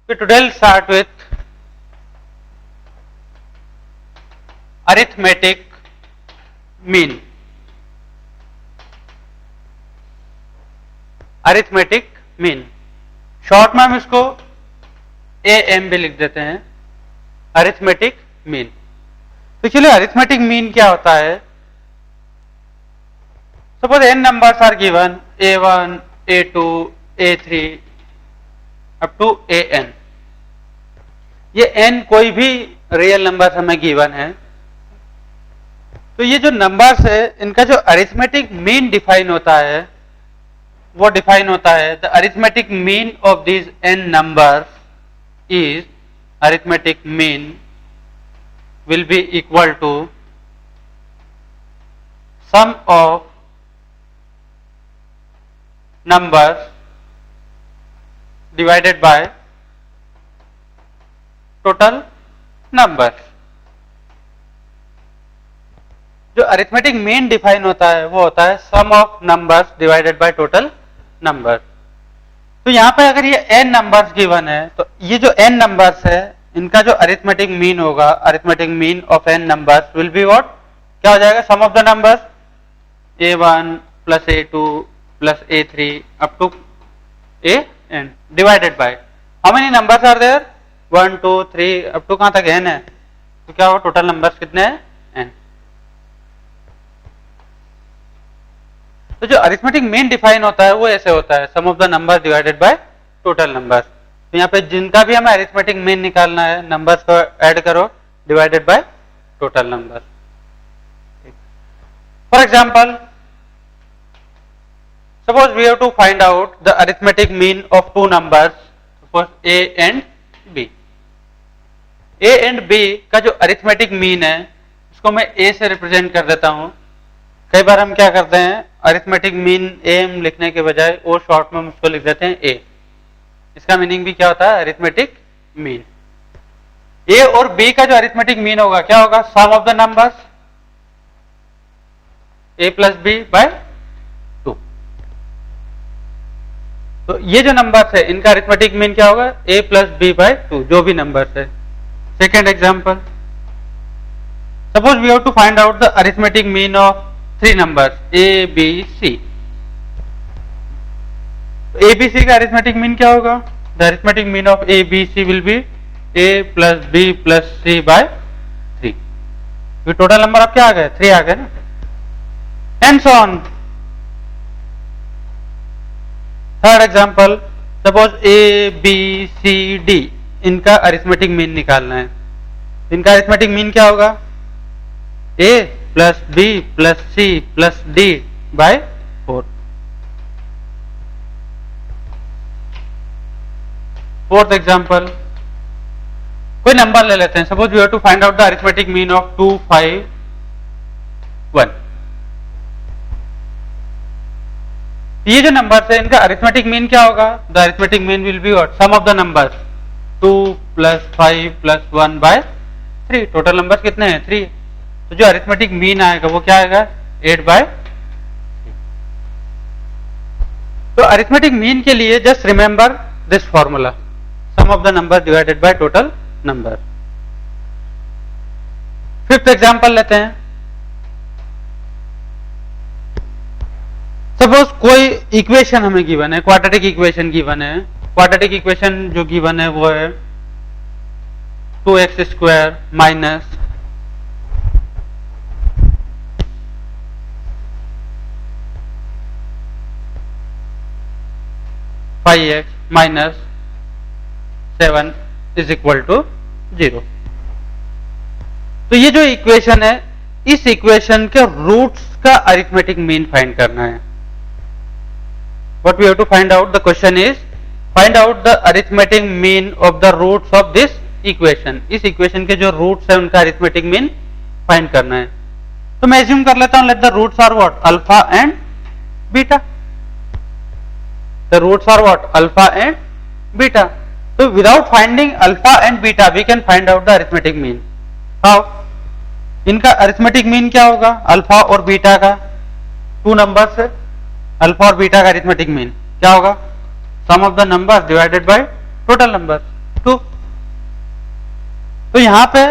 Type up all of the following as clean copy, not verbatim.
Today we'll start with arithmetic mean. Arithmetic mean short में हम इसको AM भी लिख देते हैं, अरिथमेटिक मीन। तो चलिए अरिथमेटिक मीन क्या होता है। Suppose n numbers are given A1, A2, A3 up to AN। ये n कोई भी रियल नंबर हमें गिवन है, तो ये जो नंबर्स है इनका जो अरिथमेटिक मीन डिफाइन होता है वो डिफाइन होता है the arithmetic mean of these n numbers is arithmetic mean will be equal to sum of numbers divided by total numbers. जो अरिथमेटिक मीन डिफाइन होता है वो होता है sum of numbers divided by total number. तो यहां पे अगर ये n नंबर्स गिवन है तो ये जो n नंबर्स है इनका जो अरिथमेटिक मीन होगा, arithmetic mean of n numbers will be what, क्या हो जाएगा, sum of the numbers a1 plus a2 plus a3 up to an divided by how many numbers are there 1 2 3 up to कहां तक n है, तो क्या होगा टोटल नंबर्स कितने हैं n। तो जो अरिथमेटिक मीन डिफाइन होता है वो ऐसे होता है sum of the number divided by total number. तो यहाँ पे जिनका भी हमें अरिथमेटिक मीन निकालना है नंबर्स को ऐड करो divided by total number. For example suppose we have to find out the arithmetic mean of two numbers, suppose a and b। a and b का जो अरिथमेटिक मीन है उसको मैं a से रिप्रेजेंट कर देता हूं। कई बार हम क्या करते हैं अरिथमेटिक मीन am लिखने के बजाय ओ शॉर्ट में हम उसको लिख देते हैं a। इसका मीनिंग भी क्या होता है अरिथमेटिक मीन। a और b का जो अरिथमेटिक मीन होगा क्या होगा, sum of the numbers a plus b by 2। तो ये जो नंबर्स है इनका अरिथमेटिक मीन क्या होगा a प्लस b बाय 2, जो भी नंबर्स है। Second example suppose we have to find out the arithmetic mean of three numbers a b c। a b c का अरिथमेटिक मीन क्या होगा, the arithmetic mean of a b c will be a plus b plus c by 3। तो total number अब क्या आ गए 3 आ गए ना, and so on. Third example suppose a b c d इनका अरिथमेटिक मीन निकालना है। इनका अरिथमेटिक मीन क्या होगा a plus b plus c plus d by 4। Fourth example कोई नंबर ले लेते हैं, suppose we have to find out the arithmetic mean of 2 5 1। ये जो नंबर है इनका अरिथमेटिक मीन क्या होगा, the arithmetic mean will be what, sum of the numbers 2 plus 5 plus 1 by 3। Total numbers कितने हैं 3। तो जो अरिथमेटिक मीन आएगा वो क्या आएगा 8 बाय 3। तो अरिथमेटिक मीन के लिए just remember this formula, sum of the number divided by total number. Fifth example लेते हैं, सपोज कोई इक्वेशन हमें गिवन है, क्वाड्रेटिक इक्वेशन गिवन है। क्वाड्रेटिक इक्वेशन जो गिवन है वो है 2x square minus 5x minus 7 is equal to 0। तो ये जो इक्वेशन है इस इक्वेशन के रूट्स का अरिथमेटिक मीन फाइंड करना है। What we have to find out, the question is find out the arithmetic mean of the roots of this equation. इस इक्वेशन के जो रूट्स है उनका अरिथमेटिक मीन फाइंड करना है। तो मैं एज्यूम कर लेता हूं let the roots are what, alpha and beta. The roots are what, alpha and beta. So without finding alpha and beta we can find out the arithmetic mean. How? इनका arithmetic mean क्या होगा, alpha और beta का, two numbers है, alpha और beta का arithmetic mean क्या होगा, sum of the numbers divided by total number. 2। तो यहां पे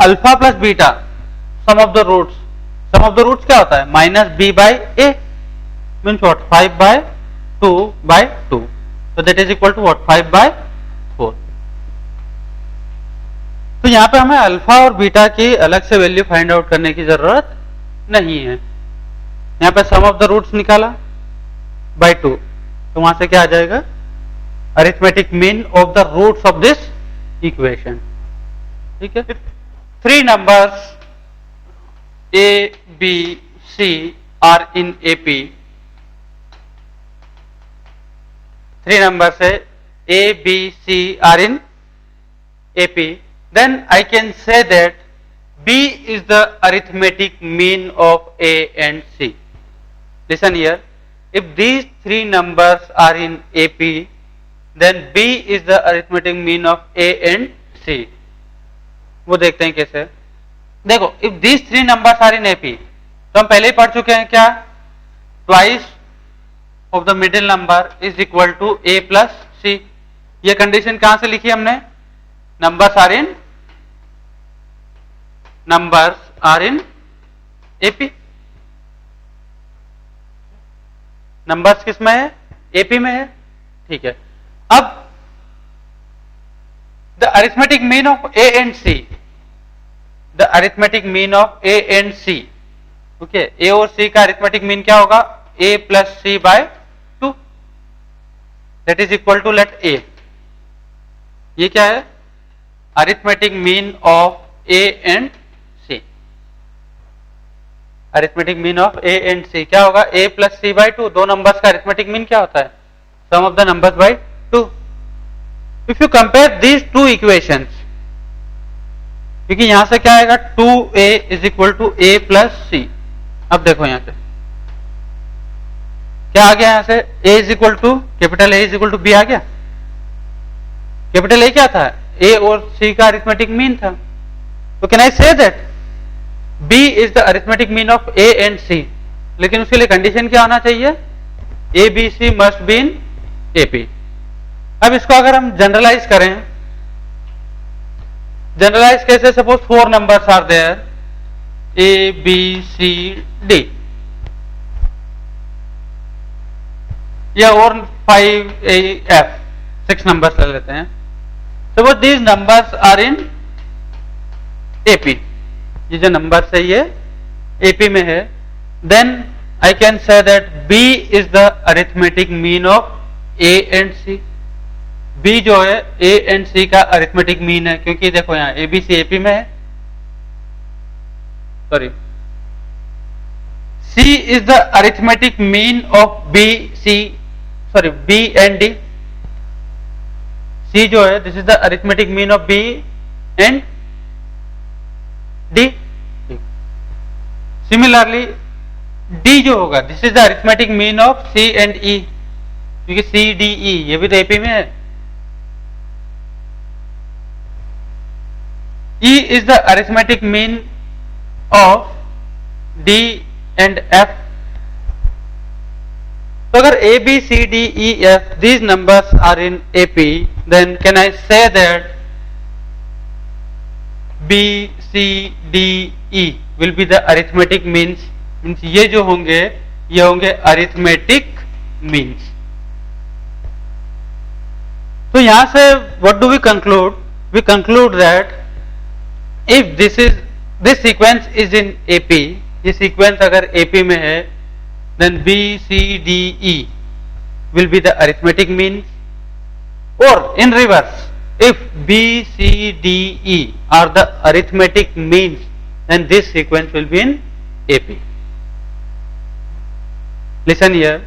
alpha plus beta sum of the roots, sum of the roots क्या होता है minus b by a, means what 5/2/2, so that is equal to what 5/4। तो यहां पे हमें अल्फा और बीटा की अलग से वैल्यू फाइंड आउट करने की जरूरत नहीं है। यहां पे सम ऑफ द रूट्स निकाला बाय 2, तो वहां से क्या आ जाएगा arithmetic mean of the roots of this equation. ठीक है, 3 numbers A, B, C are in AP। 3 numbers है A, B, C are in AP, then I can say that B is the arithmetic mean of A and C। Listen here, if these 3 numbers are in AP, then B is the arithmetic mean of A and C। वो देखते हैं कैसे। देखो, if these 3 numbers are in AP, तो हम पहले ही पढ़ चुके हैं क्या, twice of the middle number is equal to a plus सी। ये कंडीशन कहां से लिखी हमने, numbers are in AP. Numbers किस में है, एपी में है। ठीक है, अब the arithmetic mean of A and C, the arithmetic mean of A and C, okay, ए और सी का अरिथमेटिक मीन क्या होगा, a plus c by 2, that is equal to let A. ये क्या है, arithmetic mean of A and c. Arithmetic mean of A and c क्या होगा, a plus c by 2। दो नंबर्स का अरिथमेटिक मीन क्या होता है, sum of the numbers by 2। If you compare these 2 equations, क्योंकि यहां से क्या आएगा 2a is equal to a plus c. अब देखो यहां से क्या आ गया, यहां से a is equal to capital A is equal to b आ गया। कैपिटल A क्या था, a और c का अरिथमेटिक मीन था। तो can I say that b is the arithmetic mean of a and c, लेकिन उसके लिए कंडीशन क्या होना चाहिए, a b c must be in AP। अब इसको अगर हम जनरलाइज करें, जनरलाइज कैसे, suppose 4 numbers are there, A B C D, या और 5 F, 6 numbers ले लेते हैं। Suppose these numbers are in AP, ये जो नंबर्स है ये एपी में है, then I can say that B is the arithmetic mean of A and C. B जो है ए एंड सी का अरिथमेटिक मीन है, क्योंकि देखो यहां ए बी सी एपी में है, sorry, c is the arithmetic mean of b c, sorry b and d. C जो है this is the arithmetic mean of b and d. Similarly d जो होगा this is the arithmetic mean of c and e, क्योंकि c D ई ये भी तो AP में है। E is the arithmetic mean of D and F। तो अगर A, B, C, D, E, F these numbers are in AP, then can I say that B, C, D, E will be the arithmetic means? Means ये जो होंगे ये होंगे arithmetic means। तो यहां से what do we conclude? We conclude that if this sequence is in AP, ये sequence अगर AP में है, then B, C, D, E will be the arithmetic means, or in reverse, if B, C, D, E are the arithmetic means, then this sequence will be in AP। Listen here,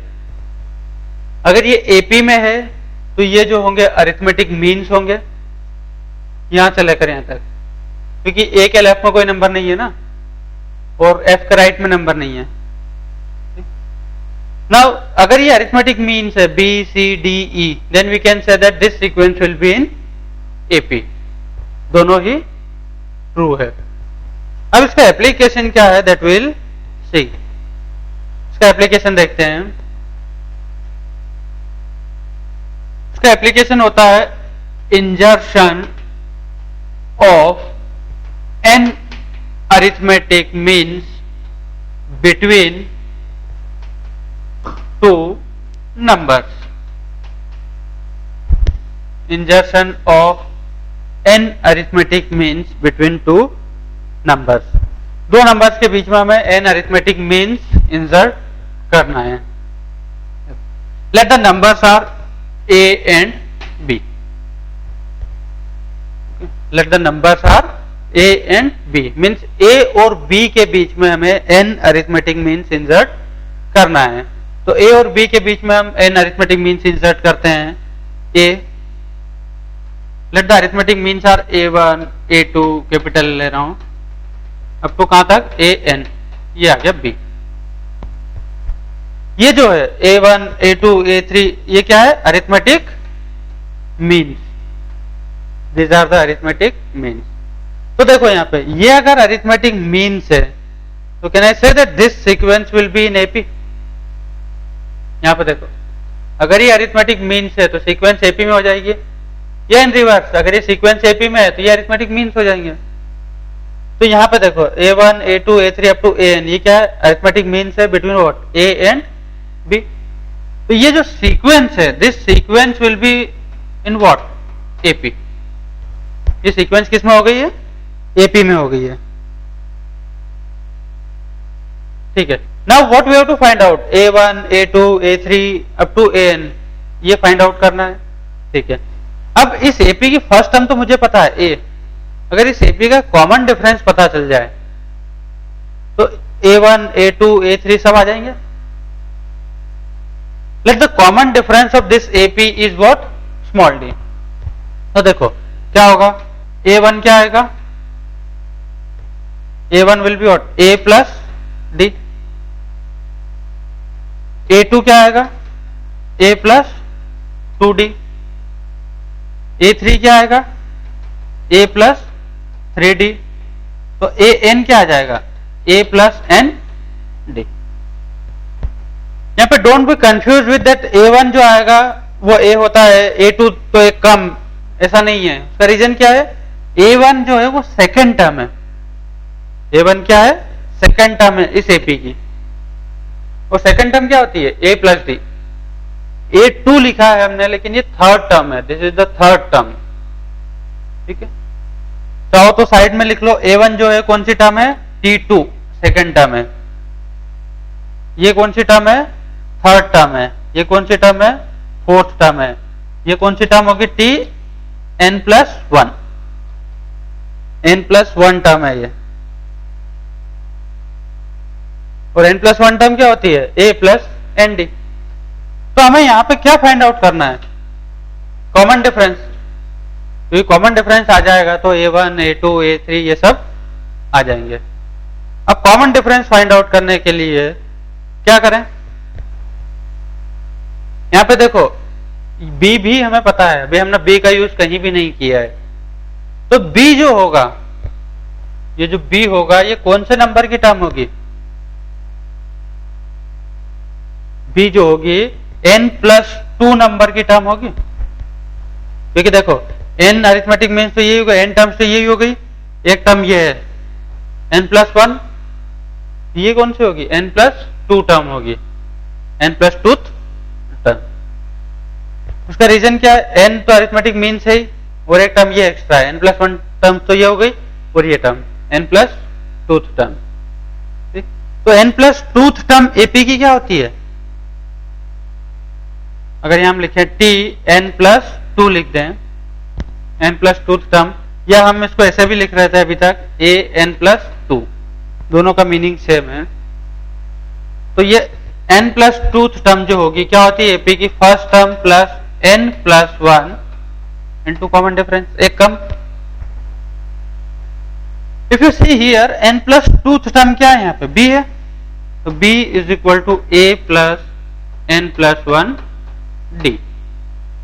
अगर ये AP में है तो ये जो होंगे arithmetic means होंगे, यहां से लेकर यहां तक, क्योंकि ए के लेफ्ट में कोई नंबर नहीं है ना, और एफ के राइट में नंबर नहीं है। नाउ अगर ये अरिथमेटिक मीन्स है B C D E, then we can say that this sequence will be in AP. दोनों ही ट्रू है। अब इसका एप्लीकेशन क्या है, दैट विल सी। इसका एप्लीकेशन देखते हैं। इसका एप्लीकेशन होता है insertion of n arithmetic means between two numbers. Insertion of n arithmetic means between two numbers. दो नंबर्स के बीच में हमें n arithmetic means insert करना है. Let the numbers are a and b. Let the numbers are a and b. Means a और b के बीच में हमें n arithmetic means insert करना है. तो a और b के बीच में हम n arithmetic means insert करते हैं. a, let the arithmetic means are a1, a2, capital ले रहा हूं अब तो कहां तक an, ये आ गया b. ये जो है a1, a2, a3 ये क्या है? Arithmetic means. This are the arithmetic means. तो देखो यहां पे ये अगर अरिथमेटिक मीन्स है तो कैन आई से that this sequence will be in AP. यहां पे देखो अगर ये अरिथमेटिक मीन्स है तो सीक्वेंस एपी में हो जाएगी, या इन रिवर्स अगर ये सीक्वेंस एपी में है तो ये अरिथमेटिक मीन्स हो जाएंगे. तो यहां पे देखो a1, a2, a3 up to an ये क्या है? अरिथमेटिक मीन्स है between what? a and b. तो ये जो सीक्वेंस है this sequence will be in what? AP. ये सीक्वेंस किस में हो गई है? एपी में हो गई है. ठीक है. Now what we have to find out? a1, a2, a3 up to an ये फाइंड आउट करना है. ठीक है. अब इस एपी की फर्स्ट टर्म तो मुझे पता है a. अगर इस एपी का कॉमन डिफरेंस पता चल जाए तो a1, a2, a3 सब आ जाएंगे. Let the common difference of this AP is what? Small d. तो देखो क्या होगा? a1 क्या आएगा? a1 will be what? a plus d. a2 क्या आएगा? a plus 2d. a3 क्या आएगा? a plus 3d. तो an क्या आ जाएगा? a plus n d. यहां पे don't be confuse with that a1 जो आएगा वो a होता है, a2 तो एक कम, ऐसा नहीं है. उसका रीजन क्या है? a1 जो है वो सेकेंड टर्म है. a1 क्या है? सेकेंड टर्म है इस एपी की. और सेकेंड टर्म क्या होती है? a plus D. a2 लिखा है हमने लेकिन ये थर्ड टर्म है. This is the third term. ठीक है. चाहो तो साइड में लिख लो a1 जो है कौन सी टर्म है? t2 सेकेंड टर्म है. ये कौन सी टर्म है? थर्ड टर्म है. ये कौन सी टर्म है? फोर्थ टर्म है. ये कौन सी टर्म होगी? t n plus 1. n plus 1 term है ये. और n प्लस 1 टर्म क्या होती है? a plus n d. तो हमें यहां पे क्या फाइंड आउट करना है? Common difference. क्योंकि कॉमन डिफरेंस आ जाएगा तो a1, a2, a3 ये सब आ जाएंगे. अब कॉमन डिफरेंस फाइंड आउट करने के लिए क्या करें? यहां पे देखो b भी हमें पता है. अभी हमने b का यूज कहीं भी नहीं किया है. तो b जो होगा, ये जो b होगा ये कौन से नंबर की टर्म होगी? b जो होगी n प्लस 2 नंबर की टर्म होगी. क्योंकि देखो n अरिथमेटिक मीन्स तो यही होगा, n टर्म्स तो यही हो गई. एक टर्म ये है n प्लस 1, ये कौन सी होगी? n प्लस 2 टर्म होगी. n plus 2 term. उसका रीजन क्या है? n तो अरिथमेटिक मीन्स है और एक टर्म ये एक्स्ट्रा है. n प्लस 1 टर्म तो ये हो गई और ये टर्म n प्लस 2 टर्म. तो n प्लस 2 टर्म एपी की क्या होती है? अगर यहां हम लिखें t n प्लस 2 लिख दें, n प्लस 2 टर्म, या हम इसको ऐसे भी लिख रहे थे अभी तक a n प्लस 2, दोनों का मीनिंग सेम है. तो ये n प्लस 2 टर्म जो होगी क्या होती है? एपी की first term plus n plus 1 into common difference, एक कम. If you see here n plus 2 term क्या है? यहाँ पे b है. तो b is equal to a plus n plus 1 d.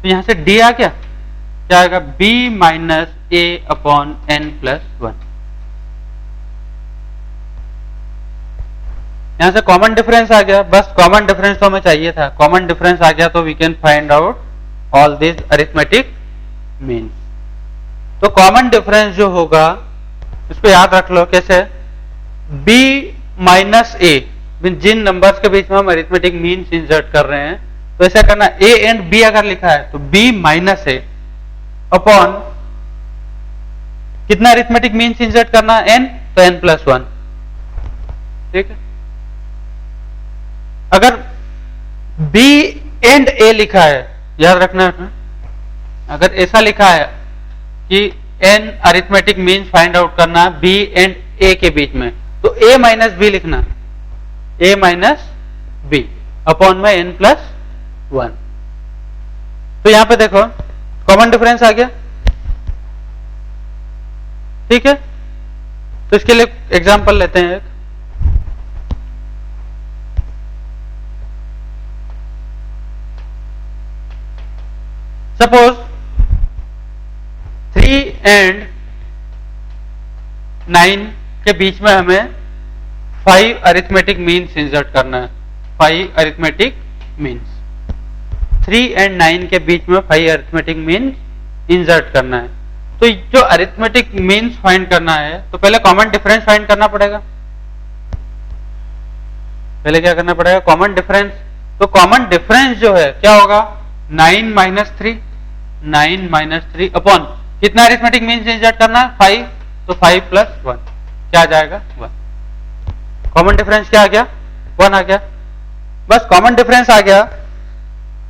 तो यहां से d आ गया. क्या आएगा? b minus a upon n plus 1. यहां से कॉमन डिफरेंस आ गया. बस कॉमन डिफरेंस तो हमें चाहिए था. कॉमन डिफरेंस आ गया तो we can find out all this arithmetic means. तो कॉमन डिफरेंस जो होगा इसको याद रख लो कैसे, b माइनस ए, जिन नंबर्स के बीच में हम अरिथमेटिक मीन्स इंसर्ट कर रहे हैं तो ऐसा करना, a एंड b अगर लिखा है तो b माइनस ए अपॉन कितना अरिथमेटिक मीन्स इंसर्ट करना, n, तो n प्लस 1। ठीक है, अगर b एंड a लिखा है, याद रखना अगर ऐसा लिखा है कि n arithmetic means find out करना b एंड a के बीच में, तो a माइनस बी लिखना, a माइनस बी अपॉन में n प्लस 1। तो यहां पे देखो कॉमन डिफरेंस आ गया। ठीक है, तो इसके लिए एग्जांपल लेते हैं एक। सपोज 3 एंड 9 के बीच में हमें 5 अरिथमेटिक मीन्स इंसर्ट करना है। 5 अरिथमेटिक मीन्स, 3 एंड 9 के बीच में 5 अरिथमेटिक मीन्स इंसर्ट करना है। तो जो अरिथमेटिक मीन्स फाइंड करना है तो पहले कॉमन डिफरेंस फाइंड करना पड़ेगा। पहले क्या करना पड़ेगा, कॉमन डिफरेंस। तो कॉमन डिफरेंस जो है क्या होगा, 9 माइनस 3, 9 माइनस 3 अपॉन कितना अरिथमेटिक मीन्स इंसर्ट करना है, 5, तो 5 प्लस 1 क्या आ जाएगा, 1। कॉमन डिफरेंस क्या आ गया, 1 आ गया। बस कॉमन डिफरेंस आ गया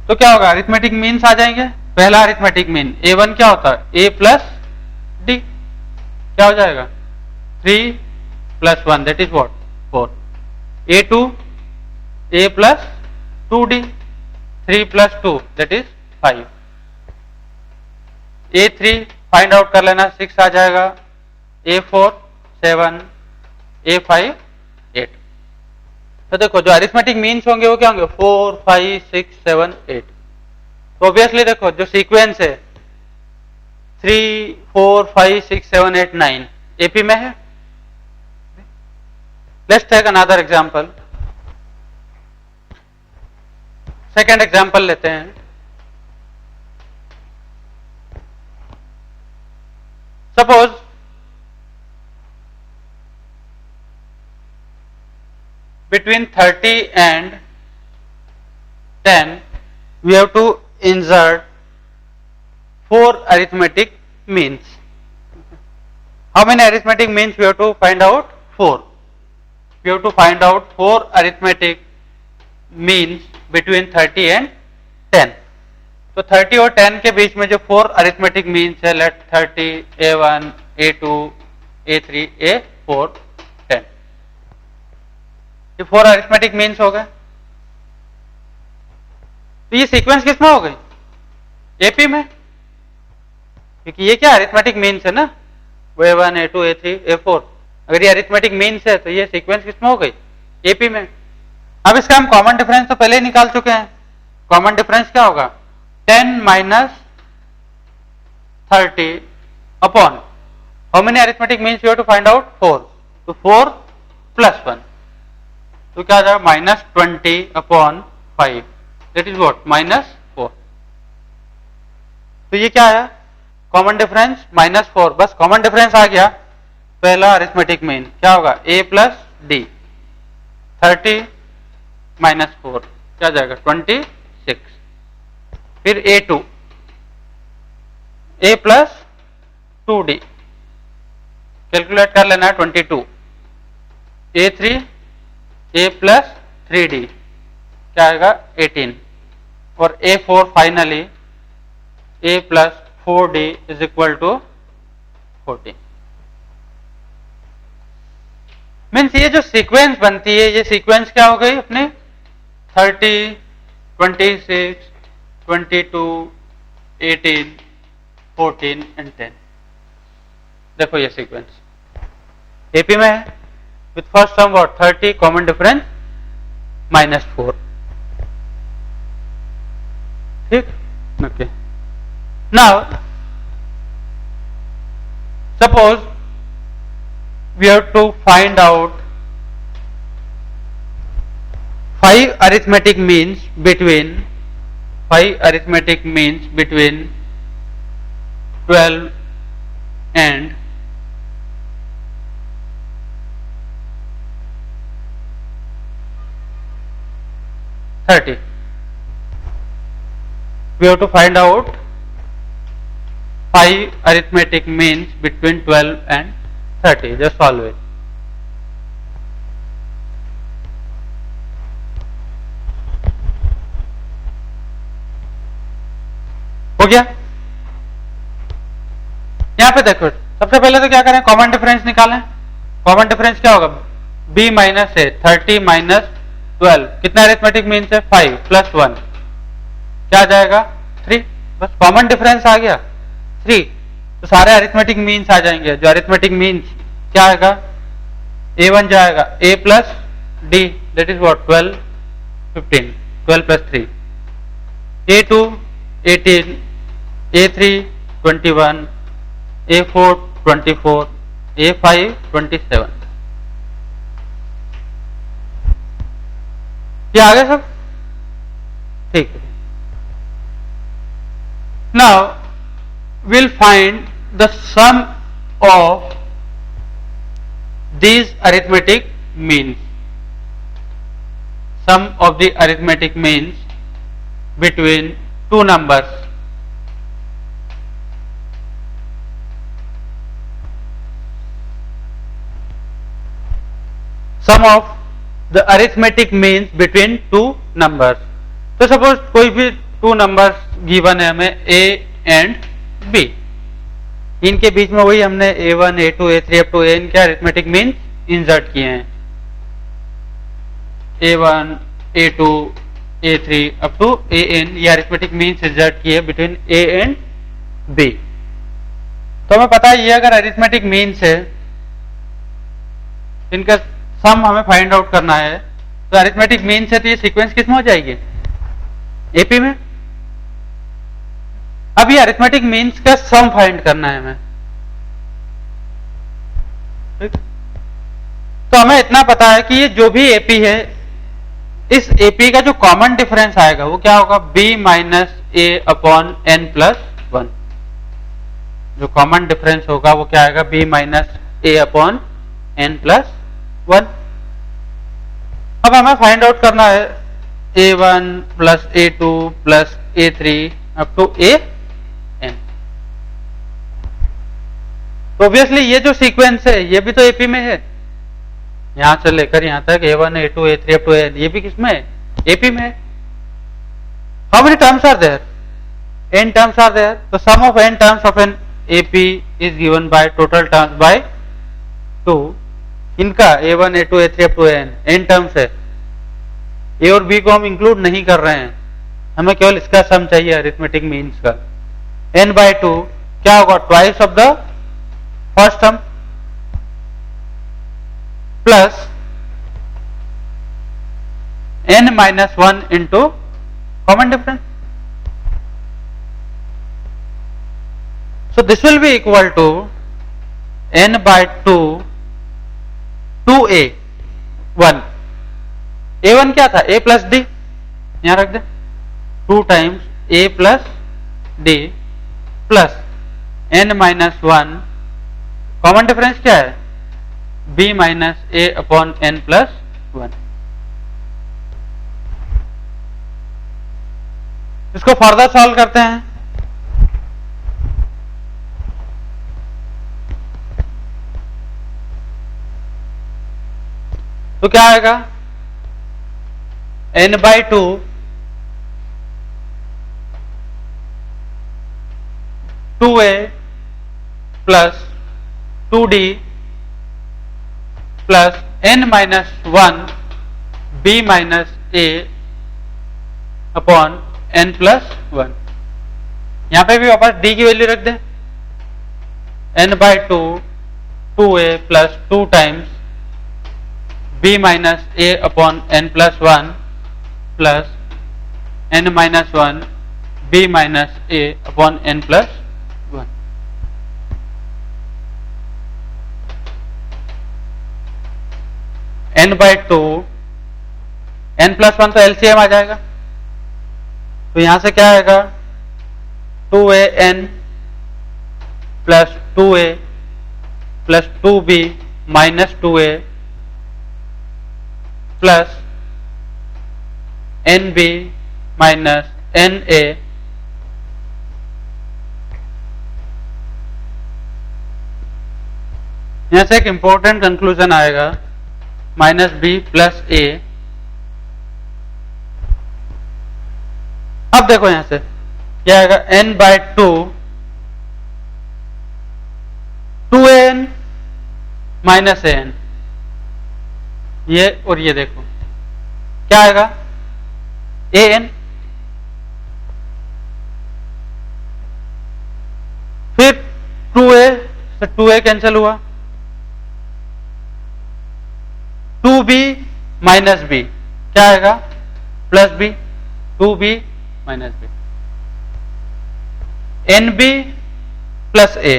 तो क्या होगा, अरिथमेटिक मीन्स आ जाएंगे। पहला अरिथमेटिक मीन a1 क्या होता है, a प्लस डी, क्या हो जाएगा 3 plus 1 that is what 4। a2 a plus 2d, 3 plus 2 that is 5। a3 find out कर लेना, 6 आ जाएगा। a4 7, a5 8। तो देखो जो अरिथमेटिक मीन्स होंगे वो क्या होंगे, 4 5 6 7 8। तो ऑब्वियसली देखो जो सीक्वेंस है 3 4 5 6 7 8 9 एपी में है। Let's take another example. Second example लेते हैं। Suppose between 30 and 10 we have to insert 4 arithmetic means. How many arithmetic means we have to find out? 4. We have to find out 4 arithmetic means between 30 and 10. तो 30 और 10 के बीच में जो 4 arithmetic means है, let 30, A1, A2, A3, A4, 10, ये 4 arithmetic means हो गए। तो ये सीक्वेंस किसमें हो गई, एपी में, क्योंकि ये क्या अरिथमेटिक मीन्स है ना, A1, A2, A3, A4। अगर ये अरिथमेटिक मीन्स है तो ये सीक्वेंस किसमें हो गई, एपी में। अब इसका हम कॉमन डिफरेंस तो पहले ही निकाल चुके हैं। कॉमन डिफरेंस क्या होगा, 10 minus 30 upon how many arithmetic means you have to find out, 4। तो 4 प्लस 1 तो क्या आ जाएगा, minus 20 upon 5 that is what -4। तो ये क्या है, कॉमन डिफरेंस -4। बस कॉमन डिफरेंस आ गया। पहला अरिथमेटिक मीन क्या होगा, a प्लस डी, 30 -4 क्या जाएगा 26। फिर a2 a plus 2d calculate कर लेना है 22। a3 a प्लस 3d क्या आएगा 18। और a4 finally a plus 4d is equal to 14। Means ये जो सीक्वेंस बनती है, ये सीक्वेंस क्या हो गई अपने 30, 26, 22, 18, 14 एंड 10। देखो ये सीक्वेंस एपी में है with first term what 30, common difference -4। ठीक, okay. Now suppose we have to find out 5 arithmetic means between 5 arithmetic means between 12 and 30. We have to find out 5 arithmetic means between 12 and 30. Just solve it. हो गया? यहां पे देखो, सबसे पहले तो क्या करें, कॉमन डिफरेंस निकालें. कॉमन डिफरेंस क्या होगा? b माइनस ए, 30 माइनस 12, कितना अरिथमेटिक मीन्स है? 5 प्लस 1, क्या आ जाएगा? 3. बस कॉमन डिफरेंस आ गया 3, तो सारे अरिथमेटिक मीन्स आ जाएंगे. जो अरिथमेटिक मीन्स क्या आएगा? a1 जाएगा a plus d, that is what? 12, 15, 12 plus 3, a2 18, a3 21, a4 24, a5 27. ये आ गया सब? ठीक है. Now we'll find the sum of these arithmetic means. Sum of the arithmetic means between two numbers. Sum of the arithmetic means between two numbers. तो suppose कोई भी two numbers given है हमें a एंड b, इनके बीच में वही हमने a1 a2 a3 up to an के अरिथमेटिक मीन्स इंसर्ट किए हैं. a1 a2 a3 up to an, ये अरिथमेटिक मीन्स इंसर्ट किए बिटवीन a एंड b. तो हमें पता है ये अगर अरिथमेटिक मीन्स है, इनका सम हमें फाइंड आउट करना है, तो अरिथमेटिक मीन्स है तो ये सीक्वेंस किस में हो जाएगी? एपी में. अब ये अरिथमेटिक मीन्स का सम फाइंड करना है हमें. तो हमें इतना पता है कि ये जो भी एपी है, इस एपी का जो कॉमन डिफरेंस आएगा वो क्या होगा? b minus a upon n plus 1. जो कॉमन डिफरेंस होगा वो क्या आएगा? b minus a upon n plus 1. अब हमें फाइंड आउट करना है a1 plus a2 plus a3 up to an. तो ऑब्वियसली ये जो सीक्वेंस है ये भी तो एपी में है, यहां से लेकर यहां तक a1 a2 a3 up to an, ये भी किसमें है? एपी में है. How many terms are there? n terms are there. तो sum of n terms of an AP is given by total terms by 2. इनका a1 a2 a3 up to n terms है. a और b को हम include नहीं कर रहे हैं, हमें केवल इसका सम चाहिए अरिथमेटिक मीन्स का. n बाय 2 क्या होगा? Twice of the first term plus n minus 1 into common difference. So this will be equal to n bye 2 2a 1. a1 क्या था? a प्लस डी, यहां रख दे. 2 times a plus D plus n minus 1, common difference क्या है? b minus a upon n plus 1. इसको further solve करते हैं. तो क्या आएगा? n by 2 2a plus 2d plus n minus 1 b minus a upon n plus 1. यहां पे भी वापस d की वैल्यू रख दें. n by 2 2a plus 2 times b minus a upon n plus 1 plus n minus 1 b minus a upon n plus 1. n by 2 n plus 1 तो LCM आ जाएगा, तो यहां से क्या आएगा? 2an plus 2a plus 2b minus 2a plus nb minus na यहां से एक इंपॉर्टेंट कंक्लूजन आएगा माइनस बी प्लस ए। अब देखो यहां से क्या आएगा n bye 2an minus an, ये और ये देखो क्या आएगा an, फिर 2a से 2a कैंसिल हुआ, 2b माइनस बी क्या आएगा plus b, 2b minus b, nb plus a,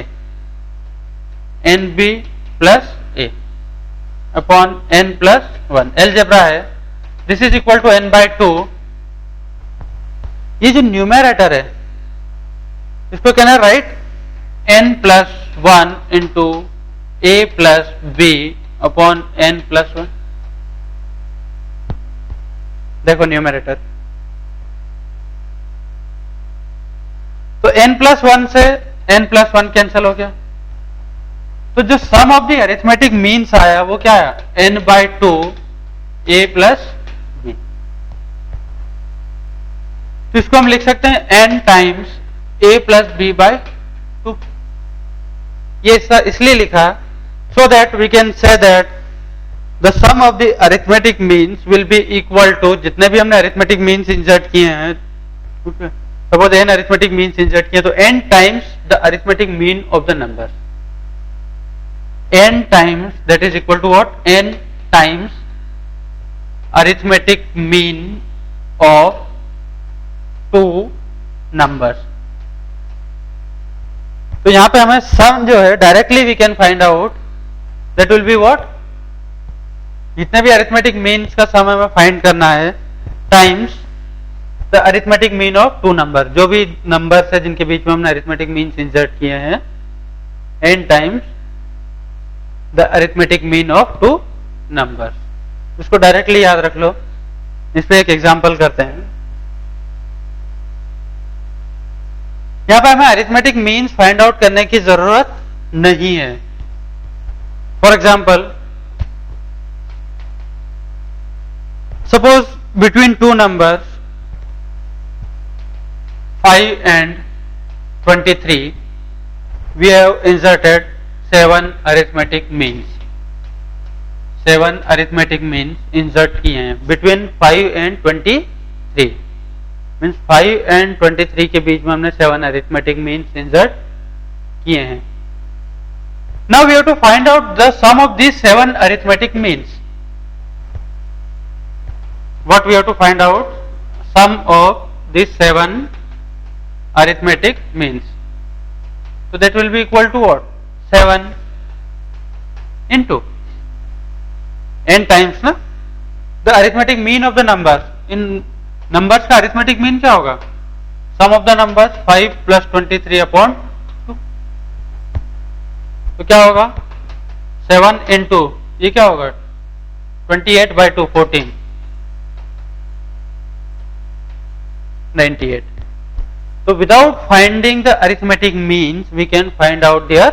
nb plus a upon n plus 1, algebra है, this is equal to n bye 2। ये जो न्यूमेरेटर है इसको कहना है write n plus 1 into a plus b upon n plus 1। देखो numerator, तो n plus 1 से n प्लस 1 कैंसिल हो गया, तो जो sum of the arithmetic means आया वो क्या आया n bye 2 a plus b। तो इसको हम लिख सकते हैं n times a plus b by 2। ये इसलिए लिखा so that we can say that the sum of the arithmetic means will be equal to, जितने भी हमने arithmetic means insert किए हैं, suppose n arithmetic means insert किए तो n times the arithmetic mean of the numbers, n times that is equal to what, n times arithmetic mean of two numbers। तो यहां पे हमें सम जो है directly we can find out that will be what, जितने भी arithmetic means का सम हमें फाइंड करना है times the arithmetic mean of two number, जो भी नंबर्स है जिनके बीच में हमने अरिथमेटिक मीन्स इंसर्ट किए हैं, n times the arithmetic mean of two numbers. इसको डायरेक्टली याद रख लो। इस पे एक एग्जांपल करते हैं। यहां पर हमें अरिथमेटिक मीन्स फाइंड आउट करने की जरूरत नहीं है। For example, suppose between two numbers 5 and 23 we have inserted 7 arithmetic means, 7 arithmetic means insert किए हैं between 5 and 23, मीन्स 5 and 23 के बीच में हमने 7 arithmetic means insert किए हैं। Now we have to find out the sum of these 7 arithmetic means. What we have to find out? Sum of these 7 arithmetic means. So that will be equal to what? 7 into n times ना the arithmetic mean of the numbers. In numbers का arithmetic mean क्या होगा? Sum of the numbers 5 plus 23 upon 2. तो क्या होगा 7 into ये क्या होगा 28 by 2 14 98। तो without finding the arithmetic means we can find out their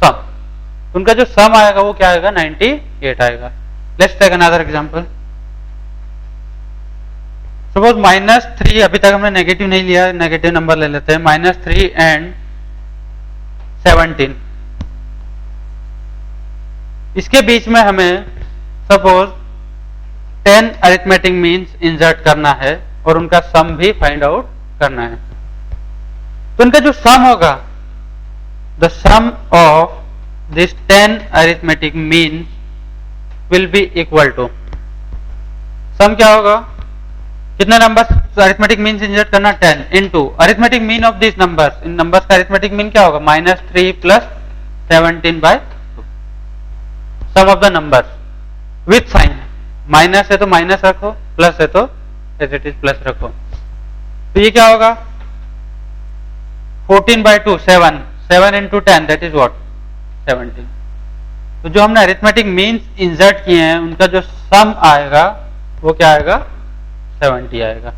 sum. उनका जो सम आएगा वो क्या आएगा 98 आएगा। Let's take another example. Suppose -3, अभी तक हमने नेगेटिव नहीं लिया, नेगेटिव नंबर ले लेते हैं। -3 and 17, इसके बीच में हमें सपोज 10 अरिथमेटिक मीन्स इंसर्ट करना है और उनका सम भी फाइंड आउट करना है। तो उनका जो सम होगा, the sum of this 10 arithmetic means will be equal to, sum क्या होगा, कितने नंबर्स अरिथमेटिक मीन्स इंसर्ट करना 10 into arithmetic mean of this numbers. इन नंबर्स का अरिथमेटिक मीन क्या होगा -3 plus 17 by 2। Sum of the numbers with sign, minus है तो माइनस रखो, प्लस है तो एज इट इज प्लस रखो। तो ये क्या होगा 14 by 2 7, 7 into 10 that is what 17. तो जो हमने अरिथमेटिक मीन्स इंसर्ट किए हैं उनका जो सम आएगा वो क्या आएगा 70 आएगा.